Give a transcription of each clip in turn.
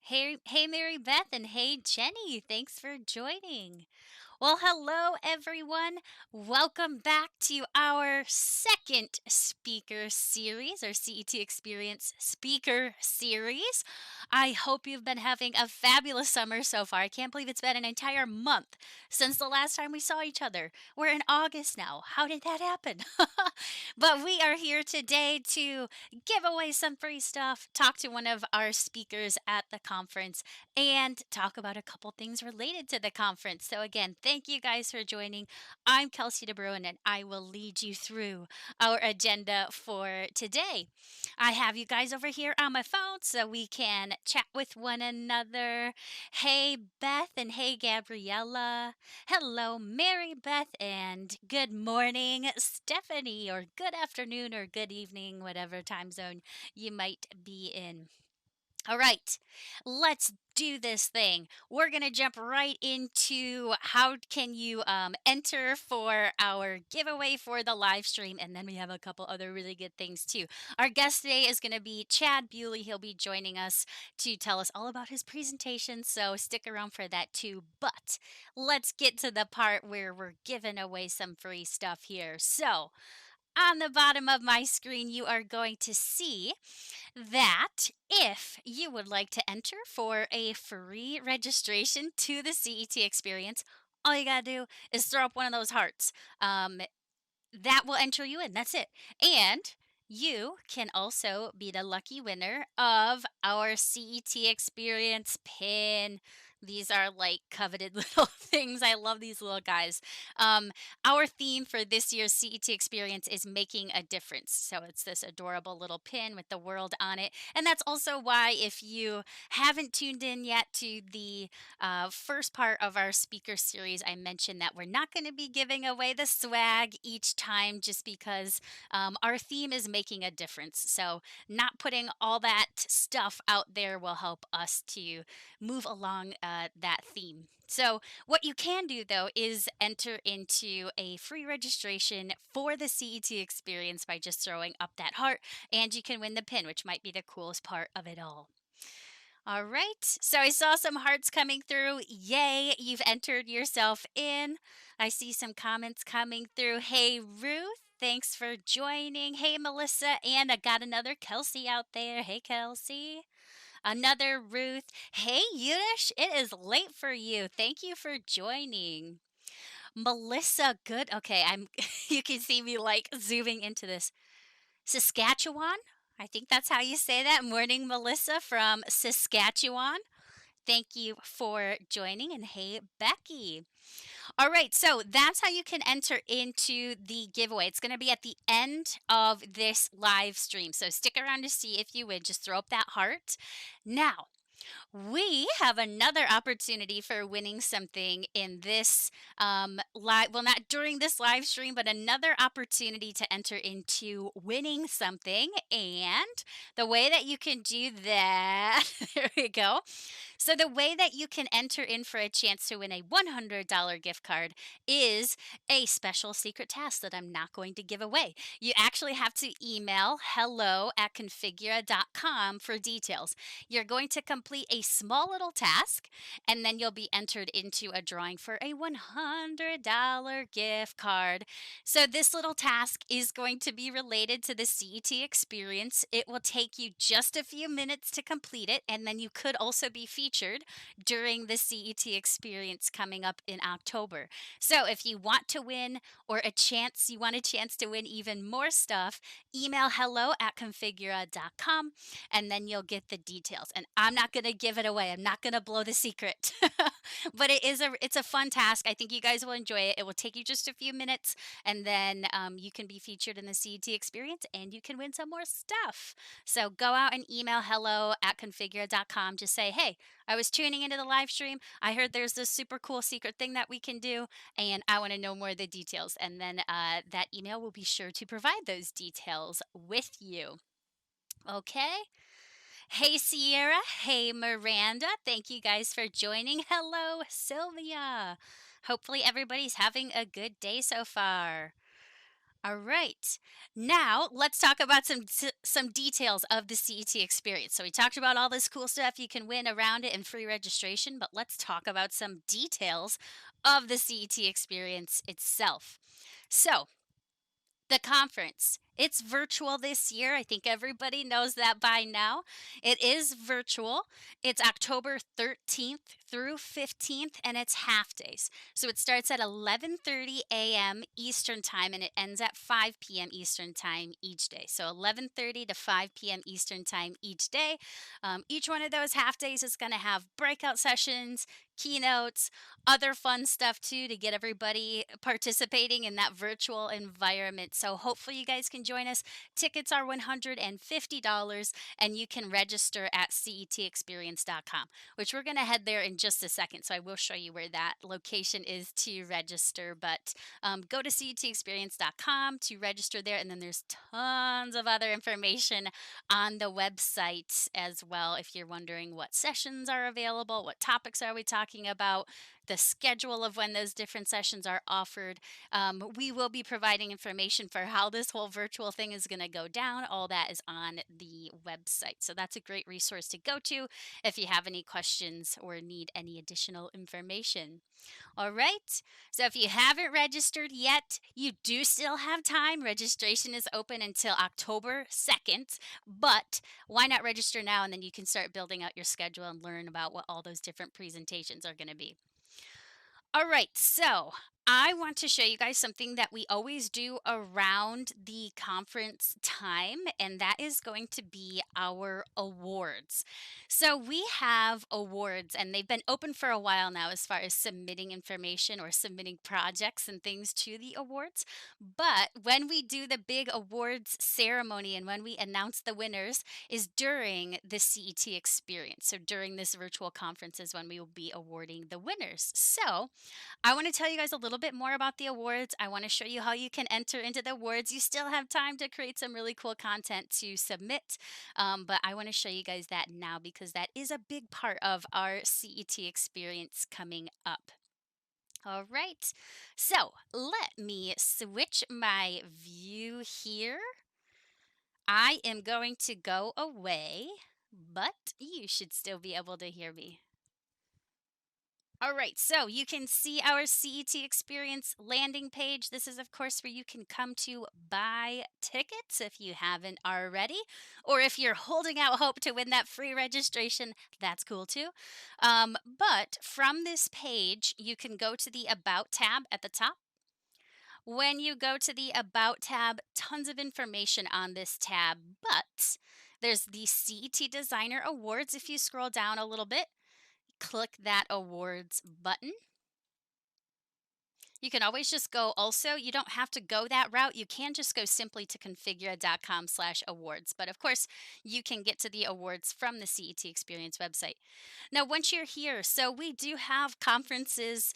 Hey, Mary Beth, and hey, Jenny. Thanks for joining. Well, hello, everyone. Welcome back to our second speaker series, our CET Experience speaker series. I hope you've been having a fabulous summer so far. I can't believe it's been an entire month since the last time we saw each other. We're in August now. How did that happen? But we are here today to give away some free stuff, talk to one of our speakers at the conference, and talk about a couple things related to the conference. So, again, thank you guys for joining. I'm Kelsey DeBruin, and I will lead you through our agenda for today. I have you guys over here on my phone so we can chat with one another. Hey, Beth, and hey, Gabriella. Hello, Mary Beth, and good morning, Stephanie, or good afternoon, or good evening, whatever time zone you might be in. All right, let's do this thing. We're going to jump right into how can you enter for our giveaway for the live stream, and then we have a couple other really good things too. Our guest today is going to be Chad Bewley. He'll be joining us to tell us all about his presentation, so stick around for that too. But let's get to the part where we're giving away some free stuff here. So, on the bottom of my screen, you are going to see that if you would like to enter for a free registration to the CET experience, all you gotta do is throw up one of those hearts. That will enter you in. That's it. And you can also be the lucky winner of our CET Experience pin. These are like coveted little things. I love these little guys. Our theme for this year's CET Experience is making a difference. So it's this adorable little pin with the world on it. And that's also why, if you haven't tuned in yet to the first part of our speaker series, I mentioned that we're not going to be giving away the swag each time just because our theme is making a difference. So, not putting all that stuff out there will help us to move along that theme. So, what you can do though is enter into a free registration for the CET experience by just throwing up that heart, and you can win the pin, which might be the coolest part of it all. All right. So I saw some hearts coming through. Yay, you've entered yourself in. I see some comments coming through. Hey, Ruth, thanks for joining. Hey, Melissa, and I got another Kelsey out there. Hey, Kelsey. Another Ruth. Hey, Yudish, it is late for you. Thank you for joining. Melissa, good. Okay, I'm you can see me like zooming into this. Saskatchewan? I think that's how you say that. Morning, Melissa from Saskatchewan. Thank you for joining. And hey, Becky. All right, so that's how you can enter into the giveaway. It's going to be at the end of this live stream. So stick around to see if you would. Just throw up that heart. Now, we have another opportunity for winning something in this live, well, not during this live stream, but another opportunity to enter into winning something. And the way that you can do that, there we go. So, the way that you can enter in for a chance to win a $100 gift card is a special secret task that I'm not going to give away. You actually have to email hello@configura.com for details. You're going to complete a small little task, and then you'll be entered into a drawing for a $100 gift card. So, this little task is going to be related to the CET experience. It will take you just a few minutes to complete it, and then you could also be featured during the CET experience coming up in October. So, if you want to win, or you want a chance to win even more stuff, email hello@configura.com, and then you'll get the details. And I'm not going to give it away. I'm not going to blow the secret. But it's a fun task. I think you guys will enjoy it. It will take you just a few minutes, and then you can be featured in the CET experience, and you can win some more stuff. So go out and email hello@configura.com. Just say, hey, I was tuning into the live stream. I heard there's this super cool secret thing that we can do, and I want to know more of the details. And then that email will be sure to provide those details with you. Okay? Hey, Sierra. Hey, Miranda. Thank you guys for joining. Hello, Sylvia. Hopefully, everybody's having a good day so far. All right. Now let's talk about some details of the CET experience. So we talked about all this cool stuff you can win around it and free registration, but let's talk about some details of the CET experience itself. So, the conference. It's virtual this year. I think everybody knows that by now. It is virtual. It's October 13th through 15th and it's half days. So it starts at 11:30 a.m. Eastern Time and it ends at 5 p.m. Eastern Time each day. So 11:30 to 5 p.m. Eastern Time each day. Each one of those half days is going to have breakout sessions, keynotes, other fun stuff too to get everybody participating in that virtual environment. So hopefully you guys can join us. Tickets are $150 and you can register at cetexperience.com, which we're going to head there in just a second. So I will show you where that location is to register, but go to cetexperience.com to register there. And then there's tons of other information on the website as well. If you're wondering what sessions are available, what topics are we talking about, the schedule of when those different sessions are offered. We will be providing information for how this whole virtual thing is going to go down. All that is on the website. So that's a great resource to go to if you have any questions or need any additional information. All right. So if you haven't registered yet, you do still have time. Registration is open until October 2nd, but why not register now and then you can start building out your schedule and learn about what all those different presentations are going to be. All right, so I want to show you guys something that we always do around the conference time, and that is going to be our awards. So we have awards, and they've been open for a while now as far as submitting information or submitting projects and things to the awards. But when we do the big awards ceremony and when we announce the winners is during the CET experience. So during this virtual conference is when we will be awarding the winners. So I want to tell you guys a little bit more about the awards. I want to show you how you can enter into the awards. You still have time to create some really cool content to submit, but I want to show you guys that now because that is a big part of our CET experience coming up. All right, so let me switch my view here. I am going to go away, but you should still be able to hear me. All right, so you can see our CET Experience landing page. This is, of course, where you can come to buy tickets if you haven't already, or if you're holding out hope to win that free registration, that's cool too. But from this page, you can go to the About tab at the top. When you go to the About tab, tons of information on this tab, but there's the CET Designer Awards. If you scroll down a little bit, click that awards button. You can always just go also, you don't have to go that route. You can just go simply to configura.com/awards. But of course, you can get to the awards from the CET Experience website. Now, once you're here, so we do have conferences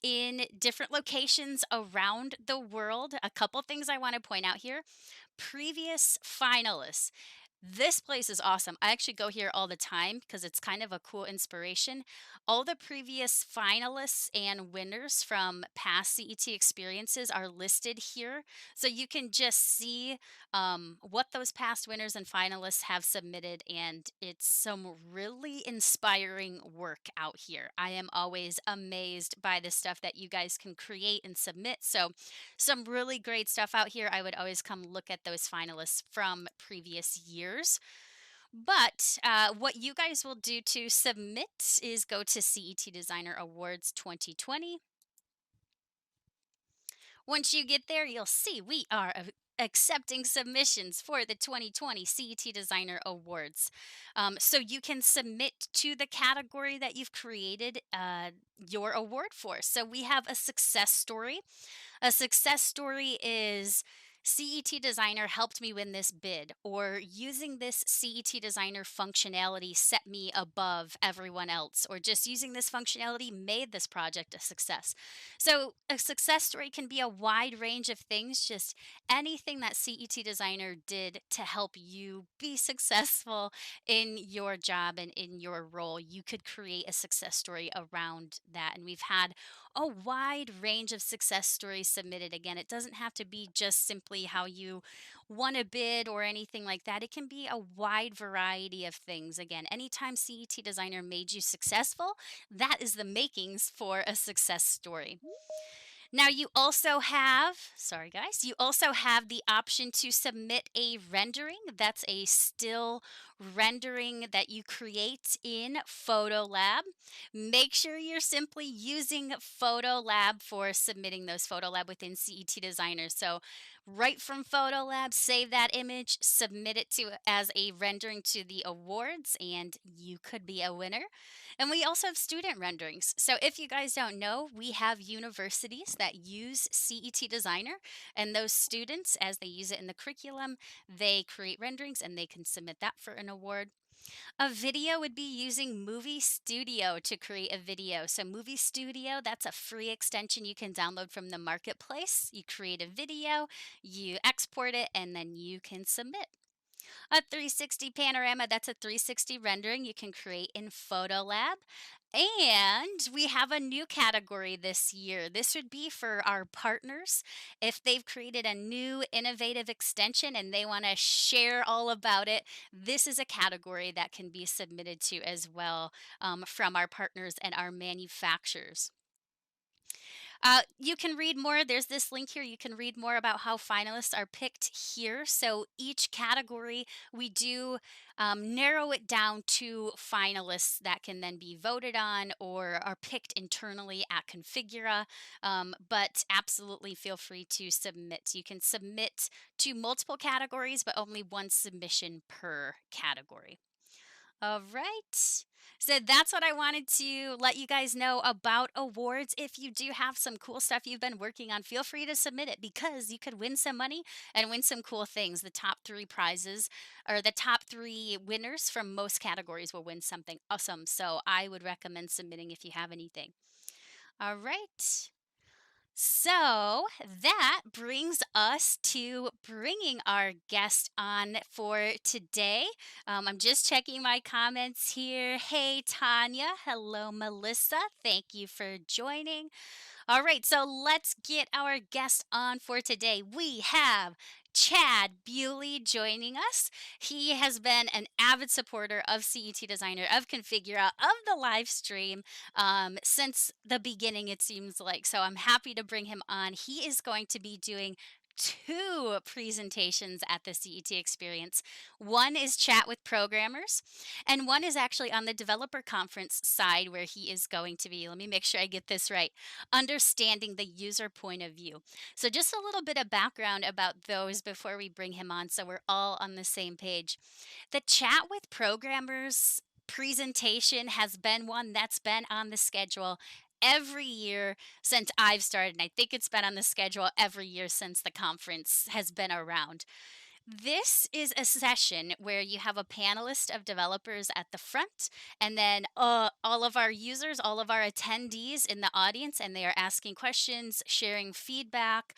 in different locations around the world. A couple things I want to point out here. Previous finalists. This place is awesome. I actually go here all the time because it's kind of a cool inspiration. All the previous finalists and winners from past CET experiences are listed here. So you can just see what those past winners and finalists have submitted, and it's some really inspiring work out here. I am always amazed by the stuff that you guys can create and submit. So some really great stuff out here. I would always come look at those finalists from previous years. But what you guys will do to submit is go to CET Designer Awards 2020. Once you get there, you'll see we are accepting submissions for the 2020 CET Designer Awards. So you can submit to the category that you've created your award for. So we have a success story. A success story is CET Designer helped me win this bid, or using this CET Designer functionality set me above everyone else, or just using this functionality made this project a success. So, a success story can be a wide range of things, just anything that CET Designer did to help you be successful in your job and in your role. You could create a success story around that. And we've had a wide range of success stories submitted. Again, it doesn't have to be just simply how you won a bid or anything like that. It can be a wide variety of things. Again, anytime CET Designer made you successful, that is the makings for a success story. Now you also have, sorry guys, you also have the option to submit a rendering. That's a still rendering that you create in PhotoLab. Make sure you're simply using PhotoLab for submitting those PhotoLab within CET Designer. So right from PhotoLab, save that image, submit it to as a rendering to the awards, and you could be a winner. And we also have student renderings. So if you guys don't know, we have universities that use CET Designer, and those students, as they use it in the curriculum, they create renderings and they can submit that for an award. A video would be using Movie Studio to create a video. So Movie Studio, that's a free extension you can download from the marketplace. You create a video, you export it, and then you can submit. A 360 panorama, that's a 360 rendering you can create in PhotoLab. And we have a new category this year. This would be for our partners. If they've created a new innovative extension and they want to share all about it, this is a category that can be submitted to as well, from our partners and our manufacturers. You can read more. There's this link here. You can read more about how finalists are picked here. So each category, we do narrow it down to finalists that can then be voted on or are picked internally at Configura. But absolutely feel free to submit. You can submit to multiple categories, but only one submission per category. All right. So that's what I wanted to let you guys know about awards. If you do have some cool stuff you've been working on, feel free to submit it because you could win some money and win some cool things. The top 3 prizes or the top 3 winners from most categories will win something awesome. So I would recommend submitting if you have anything. All right. So that brings us to bringing our guest on for today. I'm just checking my comments here. Hey, Tanya. Hello, Melissa. Thank you for joining. All right, so let's get our guest on for today. We have Chad Bewley joining us. He has been an avid supporter of CET Designer, of Configura, of the live stream since the beginning, it seems like. So I'm happy to bring him on. He is going to be doing 2 presentations at the CET Experience. One is chat with programmers, and one is actually on the developer conference side where he is going to be, let me make sure I get this right, understanding the user point of view. So just a little bit of background about those before we bring him on so we're all on the same page. The chat with programmers presentation has been one that's been on the schedule every year since I've started. And I think it's been on the schedule every year since the conference has been around. This is a session where you have a panelist of developers at the front, and then all of our users, all of our attendees in the audience, and they are asking questions, sharing feedback,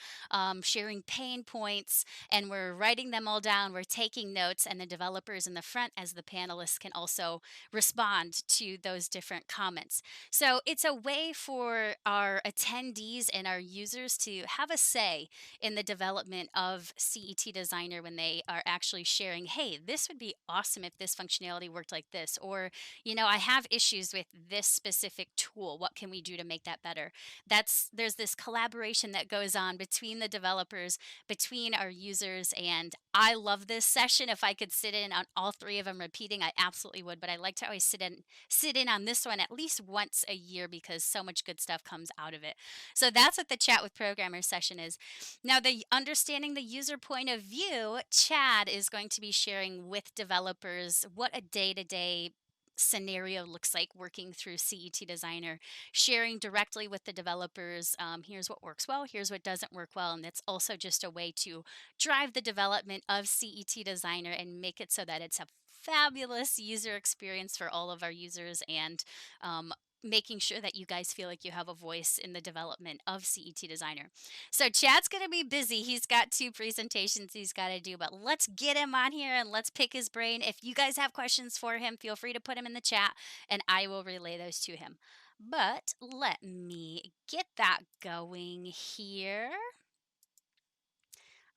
sharing pain points, and we're writing them all down. We're taking notes, and the developers in the front, as the panelists, can also respond to those different comments. So it's a way for our attendees and our users to have a say in the development of CET Designer when they are actually sharing, hey, this would be awesome if this functionality worked like this, or, I have issues with this specific tool. What can we do to make that better? There's this collaboration that goes on between the developers, between our users, and I love this session. If I could sit in on all 3 of them repeating, I absolutely would, but I like to always sit in on this one at least once a year because so much good stuff comes out of it. So that's what the chat with programmers session is. Now, the understanding the user point of view, Chad is going to be sharing with developers what a day-to-day scenario looks like working through CET Designer, sharing directly with the developers. Here's what works well, here's what doesn't work well. And it's also just a way to drive the development of CET Designer and make it so that it's a fabulous user experience for all of our users, and um, making sure that you guys feel like you have a voice in the development of CET Designer. So Chad's going to be busy. He's got two presentations he's got to do, but let's get him on here and let's pick his brain. If you guys have questions for him, feel free to put them in the chat and I will relay those to him. But let me get that going here.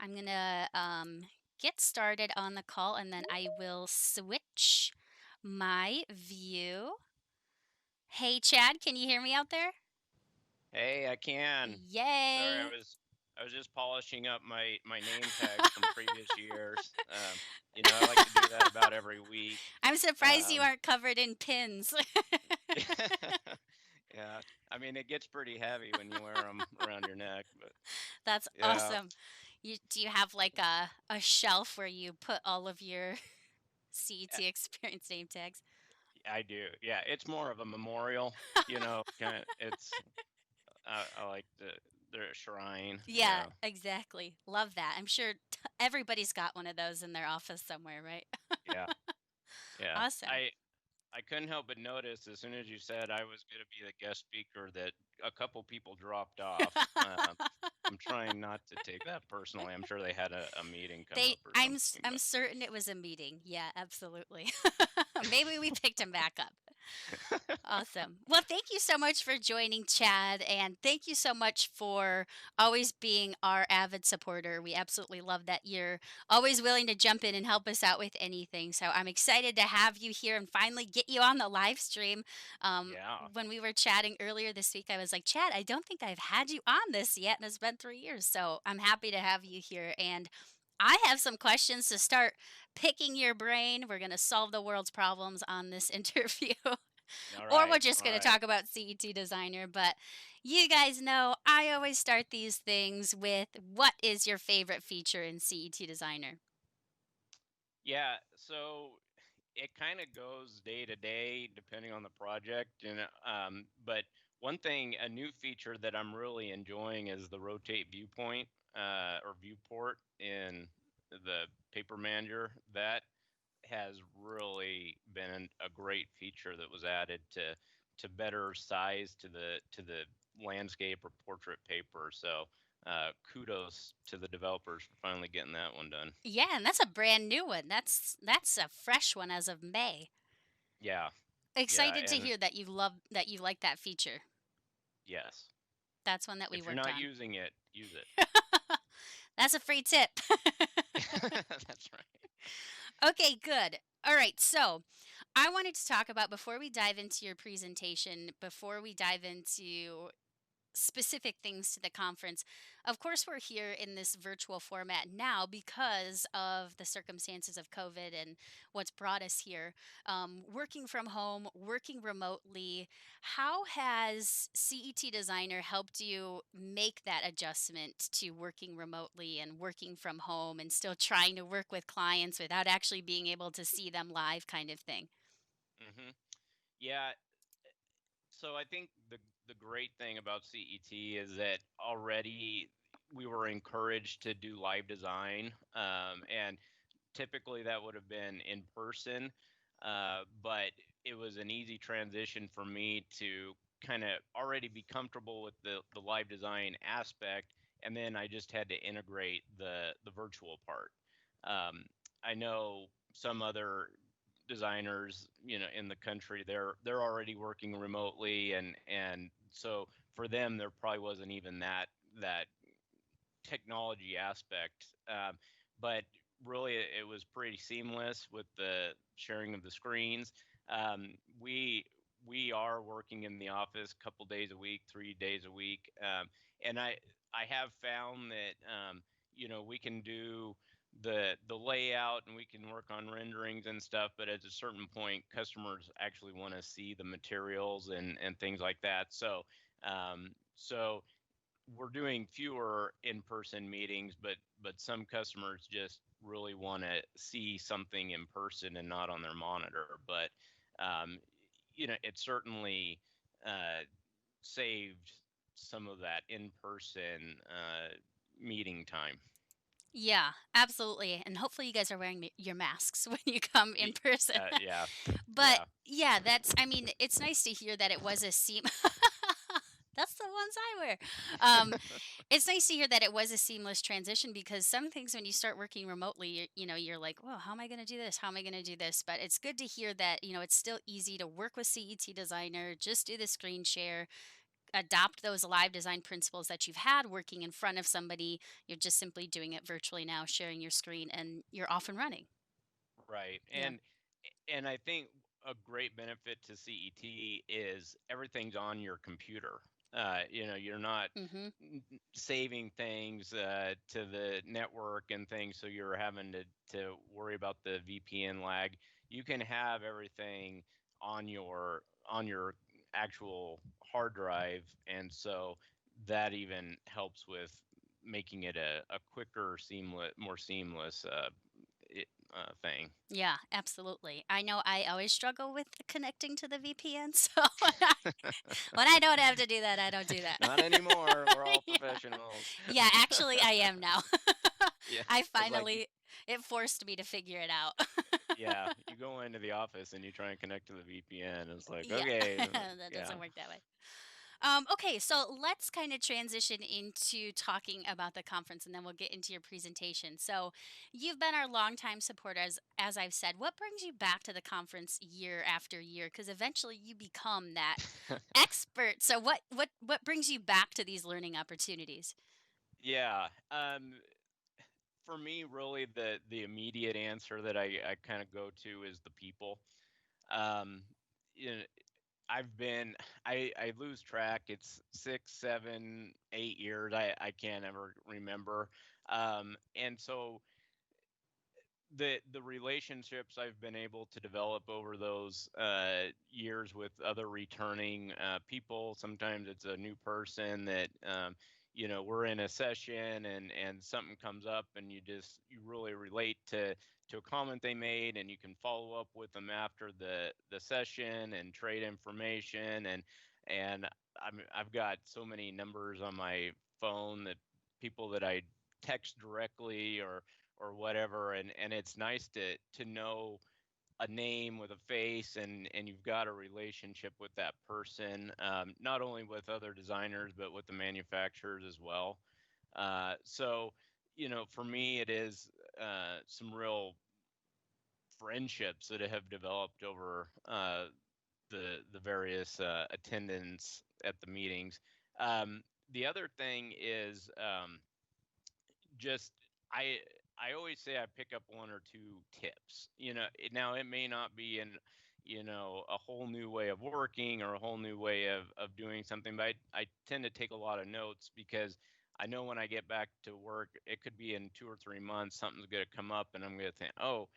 I'm going to get started on the call and then I will switch my view. Hey, Chad, can you hear me out there? Hey, I can. Sorry, Yay. I was just polishing up my name tags from previous years. I like to do that about every week. I'm surprised you Um, aren't covered in pins. yeah, I mean it gets pretty heavy when you wear them around your neck, but That's yeah, awesome. Do you have like a shelf where you put all of your CET experience name tags? I do. Yeah, it's more of a memorial. Kind of. I like the shrine. Yeah, exactly. Love that. I'm sure everybody's got one of those in their office somewhere, right? Yeah, yeah. Awesome. I couldn't help but notice as soon as you said I was going to be the guest speaker that a couple people dropped off. I'm trying not to take that personally. I'm sure they had a meeting come up or something, I'm certain it was a meeting. Yeah, absolutely. Maybe we picked him back up. but Awesome. Well, thank you so much for joining, Chad, and thank you so much for always being our avid supporter. We absolutely love that you're always willing to jump in and help us out with anything. So I'm excited to have you here and finally get you on the live stream. Um, yeah, when we were chatting earlier this week, I was like, Chad, I don't think I've had you on this yet, and it's been 3 years. So I'm happy to have you here. And I have some questions to start picking your brain. We're going to solve the world's problems on this interview. all Or we're right, just all going to right. talk about CET Designer. But you guys know I always start these things with what is your favorite feature in CET Designer? Yeah, so it kind of goes day to day depending on the project, and but one thing, a new feature that I'm really enjoying is the rotate viewpoint or viewport in the paper manager. That has really been a great feature that was added to better size to the landscape or portrait paper. So kudos to the developers for finally getting that one done. Yeah, and that's a brand new one. That's a fresh one as of May. Yeah, yeah, Excited to and hear that you like that feature. yes, That's one that we if you're worked not on. using it, use it. That's a free tip. That's right. Okay, good. All right, so I wanted to talk about before we dive into your presentation, before we dive into specific things to the conference. Of course, we're here in this virtual format now because of the circumstances of COVID and what's brought us here. Working from home, working remotely, how has CET Designer helped you make that adjustment to working remotely and working from home and still trying to work with clients without actually being able to see them live, kind of thing? Hmm. Yeah, so I think the great thing about CET is that already we were encouraged to do live design, and typically that would have been in person, but it was an easy transition for me to kind of already be comfortable with the live design aspect, and then I just had to integrate the virtual part. Um, I know some other designers, in the country, they're already working remotely, and so for them there probably wasn't even that technology aspect. But really, it was pretty seamless with the sharing of the screens. We are working in the office a couple days a week, 3 days a week, and I have found that we can do the layout and we can work on renderings and stuff, but at a certain point customers actually want to see the materials and things like that. So we're doing fewer in-person meetings, but some customers just really want to see something in person and not on their monitor. But um, it certainly uh, saved some of that in-person meeting time. Yeah, absolutely. And hopefully you guys are wearing your masks when you come in person. Yeah, But yeah, yeah, I mean, it's nice to hear that it was a seam. That's the ones I wear. Um, it's nice to hear that it was a seamless transition because some things when you start working remotely, you're like, well, how am I going to do this? How am I going to do this? But it's good to hear that, it's still easy to work with CET Designer, just do the screen share, adopt those live design principles that you've had working in front of somebody. You're just simply doing it virtually now, sharing your screen, and you're off and running. right. Yeah. And I think a great benefit to CET is everything's on your computer. You're not Mm-hmm. saving things to the network and things, so you're having to worry about the VPN lag. You can have everything on your actual hard drive, and so that even helps with making it a quicker, more seamless thing. Yeah, absolutely. I know I always struggle with connecting to the VPN, so when I don't have to do that, I don't do that. Not anymore. We're all Yeah. professionals. Yeah, actually, I am now. Yeah, I it's like finally, it forced me to figure it out. yeah, you go into the office and you try and connect to the VPN. It's like, Yeah, okay, that yeah. doesn't work that way. Okay, so let's kind of transition into talking about the conference and then we'll get into your presentation. So, you've been our longtime supporter, as I've said. What brings you back to the conference year after year? Because eventually you become that expert. So, what brings you back to these learning opportunities? Yeah. For me, really, the immediate answer that I kind of go to is the people. Um, you know, I've been I lose track. It's 6, 7, 8 years. I can't ever remember. And so the relationships I've been able to develop over those years with other returning people. Sometimes it's a new person that we're in a session and something comes up and you really relate to a comment they made, and you can follow up with them after the session and trade information. And I've got so many numbers on my phone that people that I text directly or whatever, and it's nice to know a name with a face, and you've got a relationship with that person, not only with other designers but with the manufacturers as well. So for me it is some real friendships that have developed over the various attendance at the meetings. The other thing is just I I always say I pick up one or two tips. Now it may not be a whole new way of working or a whole new way of doing something, but I tend to take a lot of notes because I know when I get back to work, it could be in 2 or 3 months, something's going to come up, and I'm going to think, oh,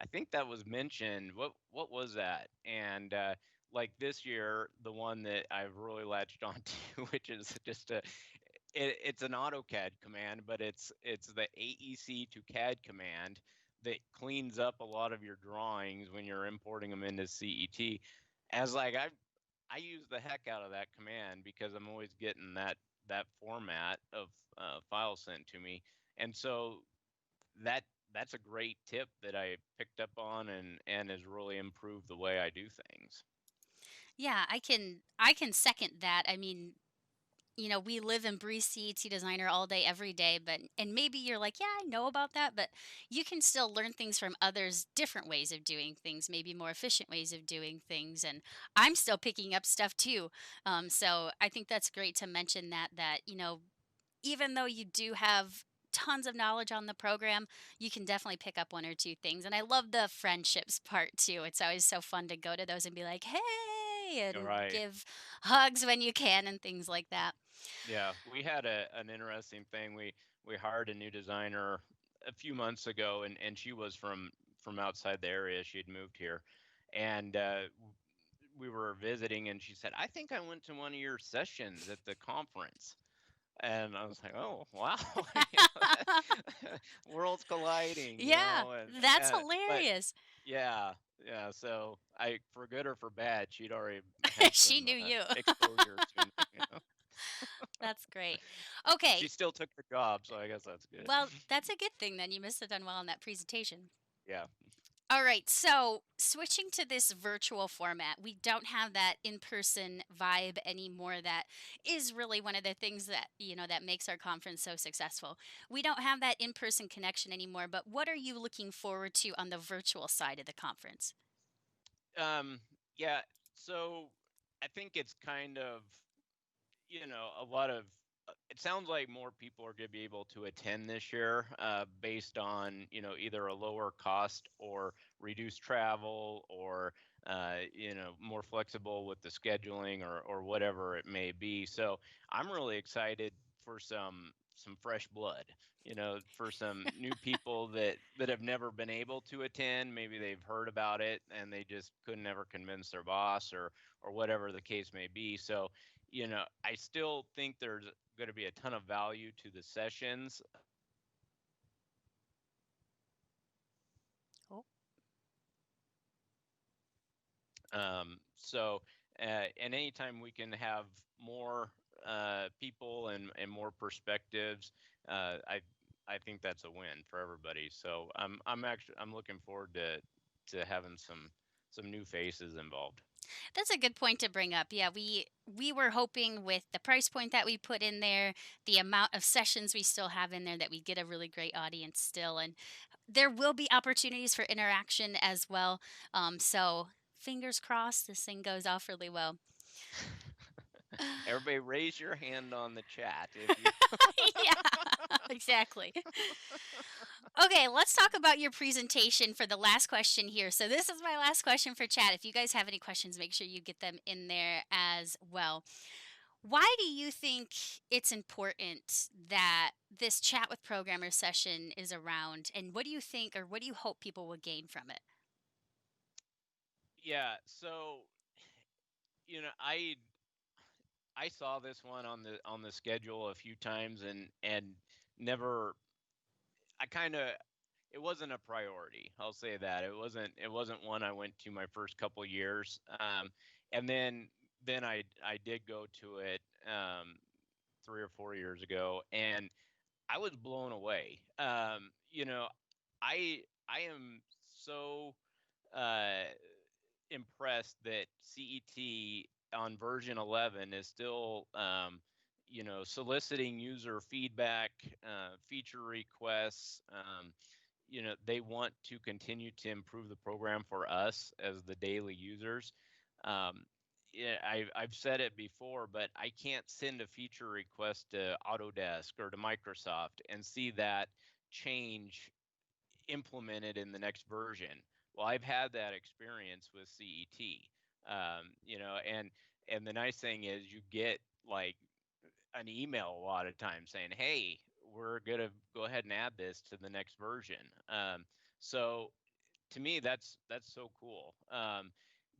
I think that was mentioned. What was that? And like this year, the one that I've really latched onto, which is just it's an AutoCAD command, but it's the AEC to CAD command that cleans up a lot of your drawings when you're importing them into CET. As like I use the heck out of that command because I'm always getting that format of files sent to me, and so that that's a great tip that I picked up on and has really improved the way I do things. Yeah, I can second that. I mean, we live and breathe CET designer all day, every day, but and maybe you're like, yeah, I know about that, but you can still learn things from others, different ways of doing things, maybe more efficient ways of doing things. And I'm still picking up stuff too. So I think that's great to mention that, even though you do have tons of knowledge on the program, you can definitely pick up one or two things. And I love the friendships part too. It's always so fun to go to those and be like, hey, All and right. give hugs when you can and things like that. Yeah, we had an interesting thing. We hired a new designer a few months ago, and she was from outside the area. She had moved here, and we were visiting, and she said, "I think I went to one of your sessions at the conference." And I was like, "Oh, wow, worlds colliding," Yeah, that's But hilarious. yeah. Yeah, so for good or for bad, she'd already had She some knew you. exposure to me. That's great. Okay. She still took the job, so I guess that's good. Well, that's a good thing then. You must have done well on that presentation. Yeah. All right, so switching to this virtual format, we don't have that in-person vibe anymore. That is really one of the things that, that makes our conference so successful. We don't have that in-person connection anymore, but what are you looking forward to on the virtual side of the conference? Um, yeah. So I think it's kind of, a lot of, it sounds like more people are going to be able to attend this year based on, either a lower cost or reduced travel or, more flexible with the scheduling or whatever it may be. So I'm really excited for some fresh blood, for some new people that have never been able to attend. Maybe they've heard about it and they just couldn't ever convince their boss or whatever the case may be. So I still think there's going to be a ton of value to the sessions. Oh, So, and anytime we can have more people and more perspectives, I think that's a win for everybody. So I'm looking forward to having some new faces involved. that's a good point to bring up. Yeah, we were hoping with the price point that we put in there, the amount of sessions we still have in there, that we get a really great audience still, and there will be opportunities for interaction as well. So fingers crossed, this thing goes off really well. Everybody, raise your hand on the chat if you. Yeah, exactly. Okay, let's talk about your presentation for the last question here. So this is my last question for Chad. If you guys have any questions, make sure you get them in there as well. Why do you think it's important that this chat with programmers session is around, and what do you think, or what do you hope people will gain from it? Yeah, so I saw this one on the schedule a few times and never I kind of it wasn't a priority. I'll say that. It wasn't one I went to my first couple years. And then I did go to it 3 or 4 years ago and I was blown away. I am so uh impressed that CET on version 11 is still, soliciting user feedback, feature requests. They want to continue to improve the program for us as the daily users. Um, yeah, I've said it before, but I can't send a feature request to Autodesk or to Microsoft and see that change implemented in the next version. Well, I've had that experience with CET. And the nice thing is you get like an email a lot of times saying, "Hey, we're gonna go ahead and add this to the next version." So to me, that's so cool.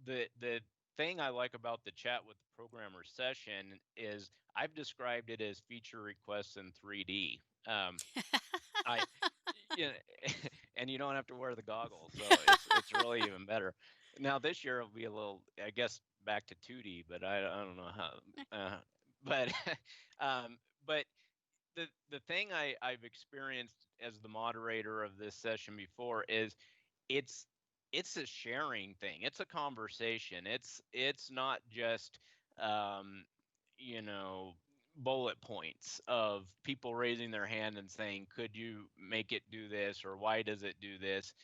The thing I like about the chat with the programmer session is I've described it as feature requests in 3D. I you know, and you don't have to wear the goggles, so it's really even better. Now this year it'll be a little, I guess, back to 2D, but I don't know how. But um, but the thing I've experienced as the moderator of this session before is it's it's a sharing thing. It's a conversation. It's not just um, you know bullet points of people raising their hand and saying, "Could you make it do this?" or "Why does it do this?"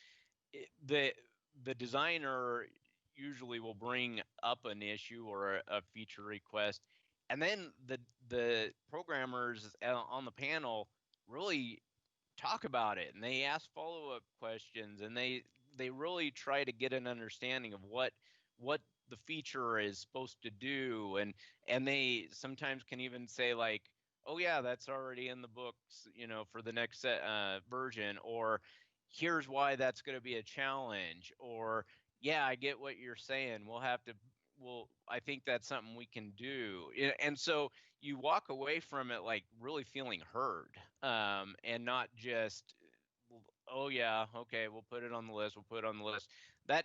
The designer usually will bring up an issue or a feature request, and then the programmers on the panel really talk about it and they ask follow-up questions and they really try to get an understanding of what the feature is supposed to do, and they sometimes can even say like, oh yeah, that's already in the books, for the next version, or here's why that's going to be a challenge, or yeah, I get what you're saying, I think that's something we can do. And so you walk away from it like really feeling heard, and not just, oh yeah, okay, we'll put it on the list. We'll put it on the list. That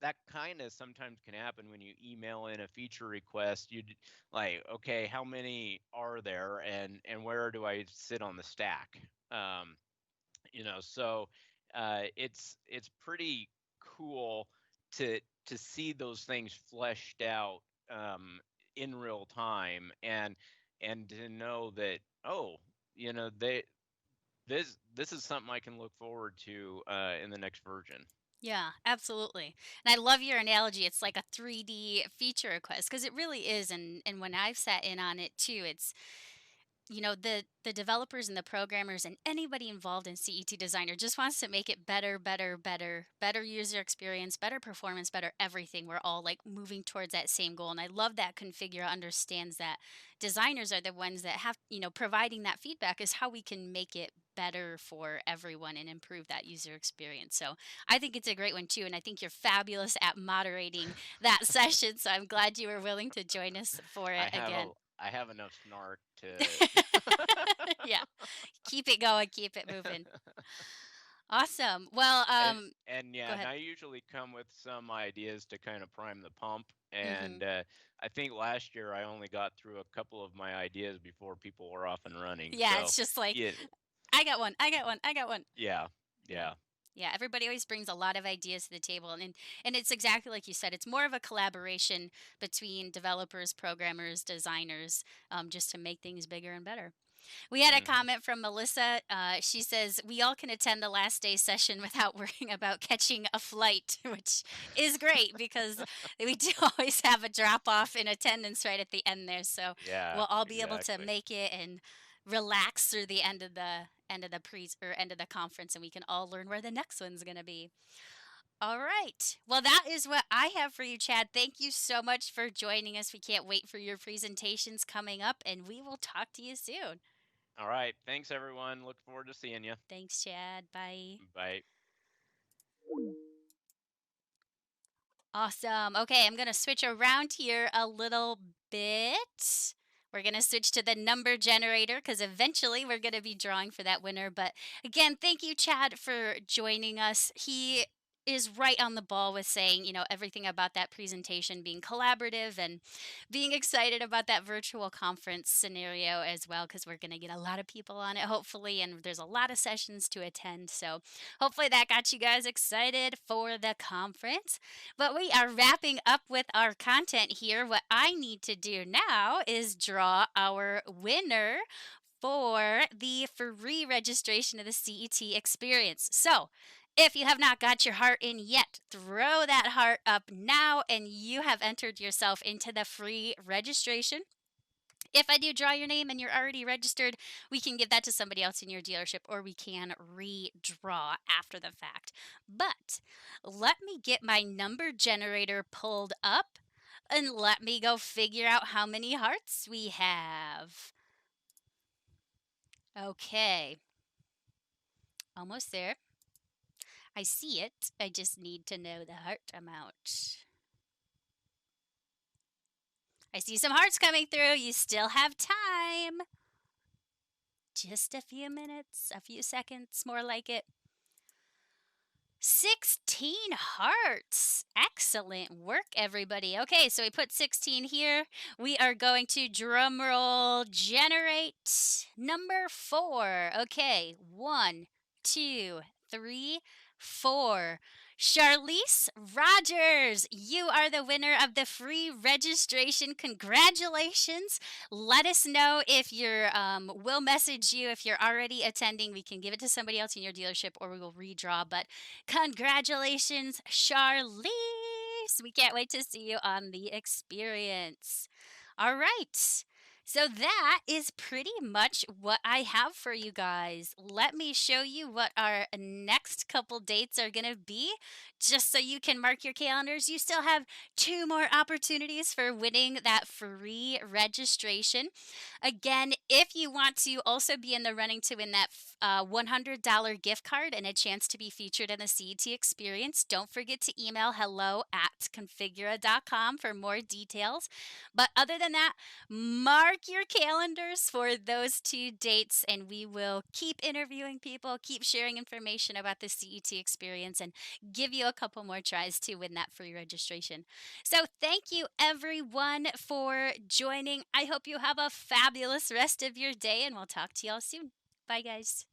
that kind of sometimes can happen when you email in a feature request. You like, okay, how many are there, and where do I sit on the stack? Um, so it's pretty cool to see those things fleshed out um, in real time, and to know that, oh, they this is something I can look forward to in the next version. Yeah, absolutely. And I love your analogy. It's like a 3D feature request because it really is. And when I've sat in on it too, it's the developers and the programmers and anybody involved in CET Designer just wants to make it better, better, better, better user experience, better performance, better everything. We're all like moving towards that same goal. And I love that Configura understands that designers are the ones that have, providing that feedback is how we can make it better for everyone and improve that user experience. So I think it's a great one too. And I think you're fabulous at moderating that session. So I'm glad you were willing to join us for it I have a again. I have enough snark to. Yeah. Keep it going, keep it moving. Awesome. Well, And go yeah, and ahead. I usually come with some ideas to kind of prime the pump. Mhm. And I think last year I only got through a couple of my ideas before people were off and running. Yeah, So it's just like, yeah, I got one. I got one. I got one. yeah, Yeah. yeah. Yeah, everybody always brings a lot of ideas to the table and it's exactly like you said. It's more of a collaboration between developers, programmers, designers, just to make things bigger and better. We had a Hmm. comment from Melissa. She says, we all can attend the last day session without worrying about catching a flight, which is great because we do always have a drop off in attendance right at the end there. So Yeah, we'll all be able to exactly. make it and relax through the end of the pre or end of the conference and we can all learn where the next one's going to be. All right. Well, that is what I have for you, Chad. Thank you so much for joining us. We can't wait for your presentations coming up and we will talk to you soon. All right. Thanks, everyone. Look forward to seeing you. Thanks, Chad. Bye. Bye. Awesome. Okay, I'm going to switch around here a little bit. We're going to switch to the number generator because eventually we're going to be drawing for that winner. But again, thank you, Chad, for joining us. He is right on the ball with saying, everything about that presentation being collaborative and being excited about that virtual conference scenario as well, because we're going to get a lot of people on it, hopefully, and there's a lot of sessions to attend. So hopefully that got you guys excited for the conference. But we are wrapping up with our content here. What I need to do now is draw our winner for the free registration of the CET Experience. So, if you have not got your heart in yet, throw that heart up now and you have entered yourself into the free registration. If I do draw your name and you're already registered, we can give that to somebody else in your dealership or we can redraw after the fact. But let me get my number generator pulled up and let me go figure out how many hearts we have. Okay, almost there. I see it. I just need to know the heart amount. I see some hearts coming through. You still have time. Just a few minutes, a few seconds, more like it. 16 hearts. Excellent work, everybody. Okay, so we put 16 here. We are going to drum roll generate number 4. Okay, 1, 2, 3, 4. Charlize Rogers, you are the winner of the free registration. Congratulations. Let us know if we'll message you if you're already attending. We can give it to somebody else in your dealership or we will redraw. But congratulations, Charlize. We can't wait to see you on the experience. All right. So that is pretty much what I have for you guys. Let me show you what our next couple dates are going to be, just so you can mark your calendars. You still have 2 more opportunities for winning that free registration. Again, if you want to also be in the running to win that $100 gift card and a chance to be featured in the CET Experience, don't forget to email hello@configura.com for more details. But other than that, mark mark your calendars for those 2 dates, and we will keep interviewing people, keep sharing information about the CET experience, and give you a couple more tries to win that free registration. So, thank you everyone for joining. I hope you have a fabulous rest of your day, and we'll talk to y'all soon. Bye, guys.